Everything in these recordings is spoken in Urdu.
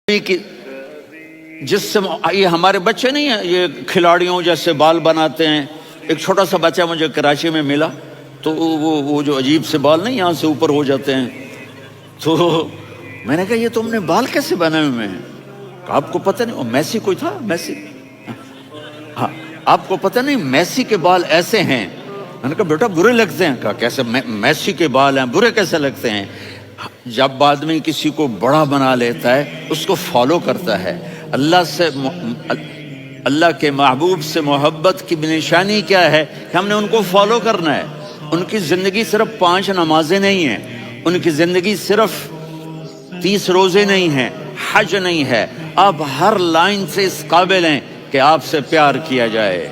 کہ جس سے یہ ہمارے بچے نہیں ہیں، یہ کھلاڑیوں جیسے بال بناتے ہیں. ایک چھوٹا سا بچہ مجھے کراچی میں ملا، تو وہ جو عجیب سے بال نہیں یہاں سے اوپر ہو جاتے ہیں، تو میں نے کہا یہ تم نے بال کیسے بنائے ہوئے ہیں؟ آپ کو پتہ نہیں وہ میسی کوئی تھا، میسی، ہاں آپ کو پتہ نہیں میسی کے بال ایسے ہیں؟ میں نے کہا بیٹا برے لگتے ہیں. کہا کیسے؟ میسی کے بال ہیں برے کیسے لگتے ہیں؟ جب آدمی کسی کو بڑا بنا لیتا ہے اس کو فالو کرتا ہے. اللہ کے محبوب سے محبت کی نشانی کیا ہے کہ ہم نے ان کو فالو کرنا ہے. ان کی زندگی صرف 5 نمازیں نہیں ہیں، ان کی زندگی صرف 30 روزے نہیں ہیں، حج نہیں ہے. آپ ہر لائن سے اس قابل ہیں کہ آپ سے پیار کیا جائے.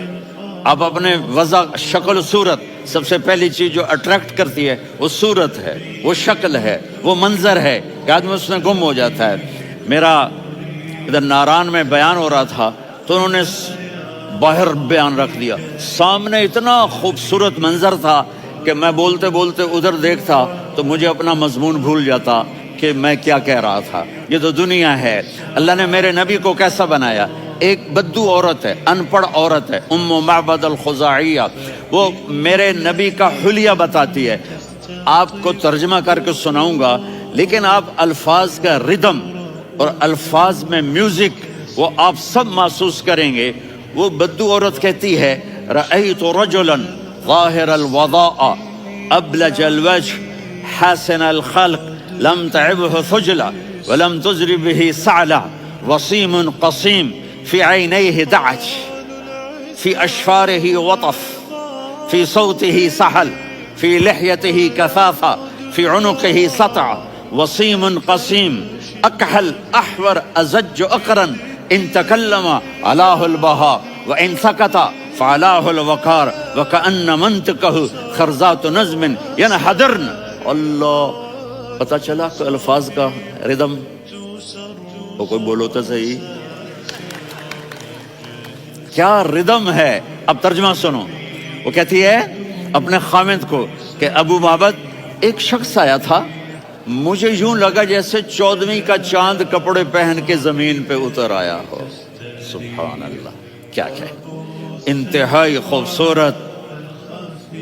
آپ اپنے وضع، شکل و صورت، سب سے پہلی چیز جو اٹریکٹ کرتی ہے وہ صورت ہے، وہ شکل ہے، وہ منظر ہے کہ آدمی اس میں گم ہو جاتا ہے. میرا ادھر ناران میں بیان ہو رہا تھا تو انہوں نے باہر بیان رکھ دیا. سامنے اتنا خوبصورت منظر تھا کہ میں بولتے بولتے ادھر دیکھتا تو مجھے اپنا مضمون بھول جاتا کہ میں کیا کہہ رہا تھا. یہ تو دنیا ہے. اللہ نے میرے نبی کو کیسا بنایا؟ ایک بدو عورت ہے، ان پڑھ عورت ہے، ام معبد الخزاعیہ، وہ میرے نبی کا حلیہ بتاتی ہے. آپ کو ترجمہ کر کے سناؤں گا، لیکن آپ الفاظ کا ردم اور الفاظ میں میوزک وہ آپ سب محسوس کریں گے. وہ بدو عورت کہتی ہے رأیت رجلا ظاہر الوضاء ابلج الوجه حسن الخلق لم تعبه خجلة ولم تزر به سعلة وصيم قصيم في عينيه دعج في أشفاره وطف في صوته سحل في لحيته كثافة في عنقه سطع وصيم قصيم أكحل أحور أزج أقرن إن تكلم علاه البهاء وإن سكت فعلاه الوقار وكأن منطقه خرزات نظم ينحدرن. اللہ، پتہ چلا کہ الفاظ کا ردم. وہ کوئی بولو تو صحیح، کیا ردم ہے. اب ترجمہ سنو. وہ کہتی ہے اپنے خامد کو کہ ابو معبد، ایک شخص آیا تھا، مجھے یوں لگا جیسے 14ویں کا چاند کپڑے پہن کے زمین پہ اتر آیا ہو. سبحان اللہ، کیا کہ انتہائی خوبصورت،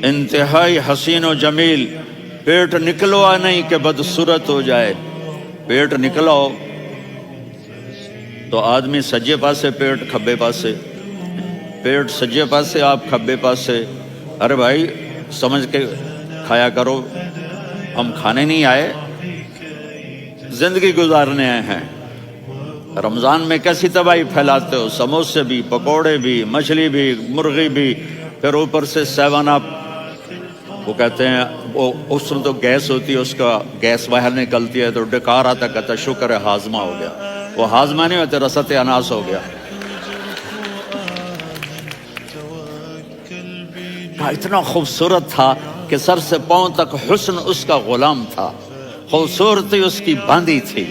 انتہائی حسین و جمیل. پیٹ نکلوا نہیں کہ بدصورت ہو جائے. پیٹ نکلاؤ تو آدمی سجے پاسے پیٹ، کھبے پاسے پیٹ، سجے پاسے آپ، کھبے پاسے. ارے بھائی سمجھ کے کھایا کرو. ہم کھانے نہیں آئے، زندگی گزارنے آئے ہیں. رمضان میں کیسی تباہی پھیلاتے ہو، سموسے بھی، پکوڑے بھی، مچھلی بھی، مرغی بھی، پھر اوپر سے 7 اپ. وہ کہتے ہیں وہ اس میں تو گیس ہوتی ہے، اس کا گیس باہر نکلتی ہے تو ڈکار آتا، کہتا شکر ہے ہاضمہ ہو گیا. وہ ہاضمہ نہیں ہوتے، رسط اناس ہو گیا. اتنا خوبصورت تھا کہ سر سے پاؤں تک حسن اس کا غلام تھا، خوبصورتی اس کی باندھی تھی.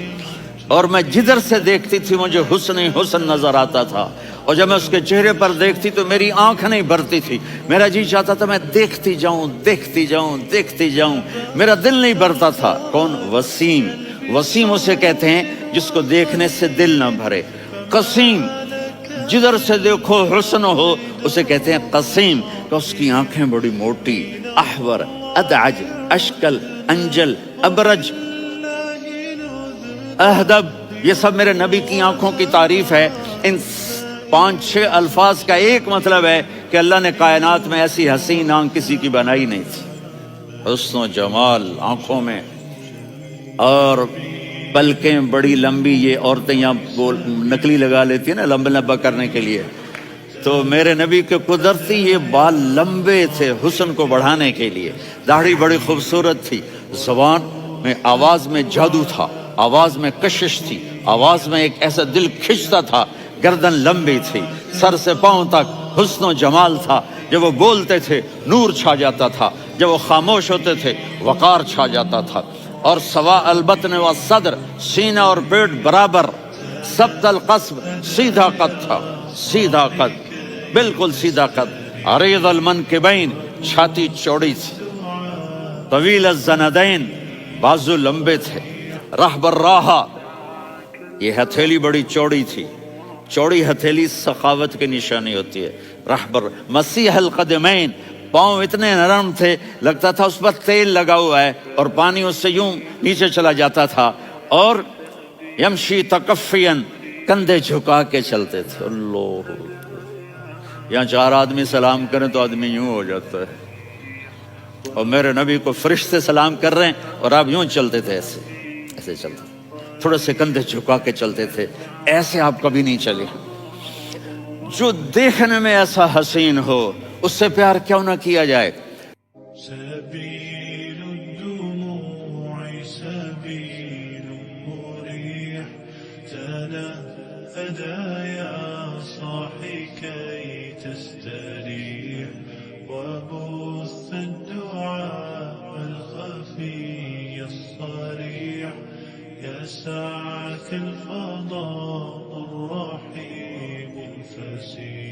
اور میں جدھر سے دیکھتی تھی مجھے حسن ہی حسن نظر آتا تھا. اور جب میں اس کے چہرے پر دیکھتی تو میری آنکھ نہیں بھرتی تھی، میرا جی چاہتا تھا میں دیکھتی جاؤں، دیکھتی جاؤں، دیکھتی جاؤں. میرا دل نہیں بھرتا تھا. کون؟ وسیم. وسیم اسے کہتے ہیں جس کو دیکھنے سے دل نہ بھرے. قسیم، جدھر سے دیکھو حسن ہو، اسے کہتے ہیں قسیم، کہ اس کی آنکھیں بڑی موٹی. احور، ادعج، اشکل، انجل، ابرج، اہدب، یہ سب میرے نبی کی آنکھوں کی تعریف ہے. ان 5-6 الفاظ کا ایک مطلب ہے کہ اللہ نے کائنات میں ایسی حسین آنکھ کسی کی بنائی نہیں تھی. حسن و جمال آنکھوں میں، اور پلکیں بڑی لمبی. یہ عورتیں یہاں نکلی لگا لیتی ہیں نا لمبا لمبا کرنے کے لیے، تو میرے نبی کے قدرتی یہ بال لمبے تھے حسن کو بڑھانے کے لیے. داڑھی بڑی خوبصورت تھی. زبان میں، آواز میں جادو تھا، آواز میں کشش تھی، آواز میں ایک ایسا دل کھنچتا تھا. گردن لمبی تھی، سر سے پاؤں تک حسن و جمال تھا. جب وہ بولتے تھے نور چھا جاتا تھا، جب وہ خاموش ہوتے تھے وقار چھا جاتا تھا. اور سوا البطن و صدر، سینہ اور پیٹ برابر. سبت القصب، سیدھا قد تھا، سیدھا قد، بالکل سیدھا قد. عریض المنکبین، چھاتی چوڑی تھی. طویل الزندین، بازو لمبے تھے. رہب الراحہ، یہ ہتھیلی بڑی چوڑی تھی، چوڑی ہتھیلی سخاوت کی نشانی ہوتی ہے. رہبر مسیح القدمین، پاؤں اتنے نرم تھے لگتا تھا اس پر تیل لگا ہوا ہے اور پانی اس سے یوں نیچے چلا جاتا تھا. اور یمشی تکفین، کندھے جھکا کے چلتے تھے. اللہ، یہاں 4 آدمی سلام کریں تو آدمی یوں ہو جاتا ہے، اور میرے نبی کو فرشتے سلام کر رہے ہیں اور آپ یوں چلتے تھے، ایسے ایسے چلتے، تھوڑے سے کندھے جھکا کے چلتے تھے. ایسے آپ کبھی نہیں چلے. جو دیکھنے میں ایسا حسین ہو اس سے پیار کیوں نہ کیا جائے. سبيل الدموع سبيل مريح، تنهدى يا صاحي كي تستريح، وبث الدعاء الخفي الصريح، يسعك الفضاء الرحيم الفسيح.